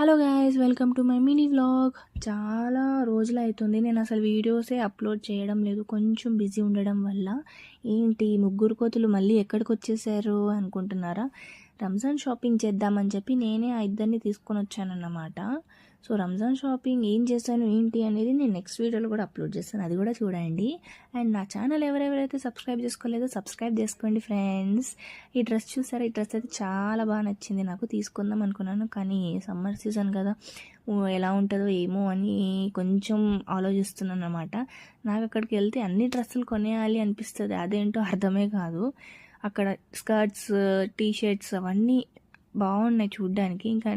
Hello guys, welcome to my mini vlog. చాలా రోజులు అవుతుంది నేను అసలు వీడియోసే అప్లోడ్ చేయడం లేదు, కొంచెం బిజీ ఉండడం వల్ల. ఏంటి ముగ్గురు కోతులు మళ్ళీ ఎక్కడికి వచ్చేసారు అనుకుంటున్నారా? రంజాన్ షాపింగ్ చేద్దామని చెప్పి నేనే ఆ ఇద్దరిని తీసుకొని వచ్చానన్నమాట. సో రంజాన్ షాపింగ్ ఏం చేశాను ఏంటి అనేది నేను నెక్స్ట్ వీడియోలో కూడా అప్లోడ్ చేస్తాను, అది కూడా చూడండి. అండ్ నా ఛానల్ ఎవరెవరైతే సబ్స్క్రైబ్ చేసుకోలేదో సబ్స్క్రైబ్ చేసుకోండి ఫ్రెండ్స్. ఈ డ్రెస్ చూసారా? ఈ డ్రెస్ అయితే చాలా బాగా నచ్చింది నాకు, తీసుకుందాం అనుకున్నాను కానీ సమ్మర్ సీజన్ కదా, ఎలా ఉంటుందో ఏమో అని కొంచెం ఆలోచిస్తున్నాను అనమాట. నాకు అక్కడికి వెళ్తే అన్ని డ్రెస్సులు కొనేయాలి అనిపిస్తుంది, అదేంటో అర్థమే కాదు. అక్కడ స్కర్ట్స్, టీషర్ట్స్ అవన్నీ బాగున్నాయి చూడ్డానికి. ఇంకా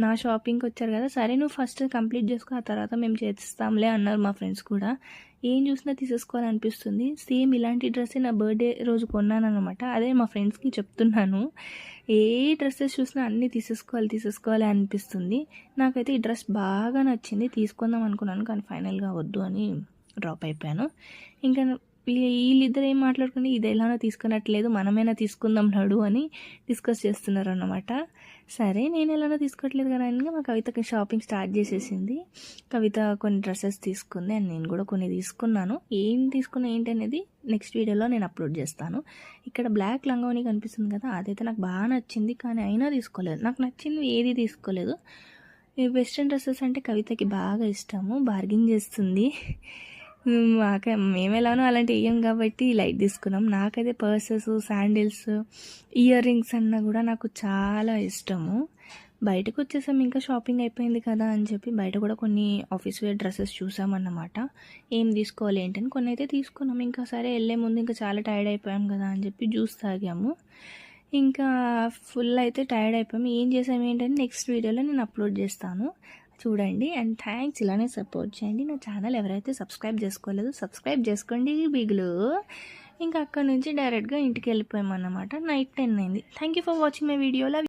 నా షాపింగ్కి వచ్చారు కదా, సరే నువ్వు ఫస్ట్ కంప్లీట్ చేసుకో, ఆ తర్వాత మేము చేస్తాంలే అన్నారు మా ఫ్రెండ్స్ కూడా. ఏం చూసినా తీసేసుకోవాలనిపిస్తుంది. సేమ్ ఇలాంటి డ్రెస్సే నా బర్త్డే రోజు కొన్నాను అనమాట. అదే మా ఫ్రెండ్స్కి చెప్తున్నాను, ఏ డ్రెస్సెస్ చూసినా అన్నీ తీసేసుకోవాలి అనిపిస్తుంది. నాకైతే ఈ డ్రెస్ బాగా నచ్చింది, తీసుకుందాం అనుకున్నాను కానీ ఫైనల్గా వద్దు అని డ్రాప్ అయిపోయాను. ఇంకా వీళ్ళిద్దరు ఏం మాట్లాడుకుని ఇది ఎలానో తీసుకున్నట్లేదు, మనమైనా తీసుకుందాం నడు అని డిస్కస్ చేస్తున్నారు అన్నమాట. సరే నేను ఎలానో తీసుకోవట్లేదు కదా అని మా కవితకి షాపింగ్ స్టార్ట్ చేసేసింది. కవిత కొన్ని డ్రెస్సెస్ తీసుకుంది అండ్ నేను కూడా కొన్ని తీసుకున్నాను. ఏం తీసుకున్నా ఏంటి అనేది నెక్స్ట్ వీడియోలో నేను అప్లోడ్ చేస్తాను. ఇక్కడ బ్లాక్ లంగావని కనిపిస్తుంది కదా, అదైతే నాకు బాగా నచ్చింది కానీ అయినా తీసుకోలేదు. నాకు నచ్చింది ఏది తీసుకోలేదు. ఈ వెస్ట్రన్ డ్రెస్సెస్ అంటే కవితకి బాగా ఇష్టము, బార్గింగ్ చేస్తుంది. మేము ఎలానో అలాంటి వేయం కాబట్టి లైట్ తీసుకున్నాం. నాకైతే పర్సెస్, శాండిల్స్, ఇయర్ రింగ్స్ అన్నా కూడా నాకు చాలా ఇష్టము. బయటకు వచ్చేసాం, ఇంకా షాపింగ్ అయిపోయింది కదా అని చెప్పి బయట కూడా కొన్ని ఆఫీస్ వేర్ డ్రెస్సెస్ చూసామన్నమాట. ఏం తీసుకోవాలి ఏంటని కొన్ని అయితే తీసుకున్నాం. ఇంకా సరే వెళ్ళే ముందు ఇంకా చాలా టైర్డ్ అయిపోయాం కదా అని చెప్పి జ్యూస్ తాగాము. ఇంకా ఫుల్ అయితే టైర్డ్ అయిపోయాము. ఏం చేసాము ఏంటని నెక్స్ట్ వీడియోలో నేను అప్లోడ్ చేస్తాను, చూడండి. అండ్ థ్యాంక్స్, ఇలానే సపోర్ట్ చేయండి. నా ఛానల్ ఎవరైతే సబ్స్క్రైబ్ చేసుకోలేదో సబ్స్క్రైబ్ చేసుకోండి బిగులు. ఇంకా అక్కడ నుంచి డైరెక్ట్గా ఇంటికి వెళ్ళిపోయామన్నమాట. నైట్ 10 అయింది. Thank you for watching my video. Love.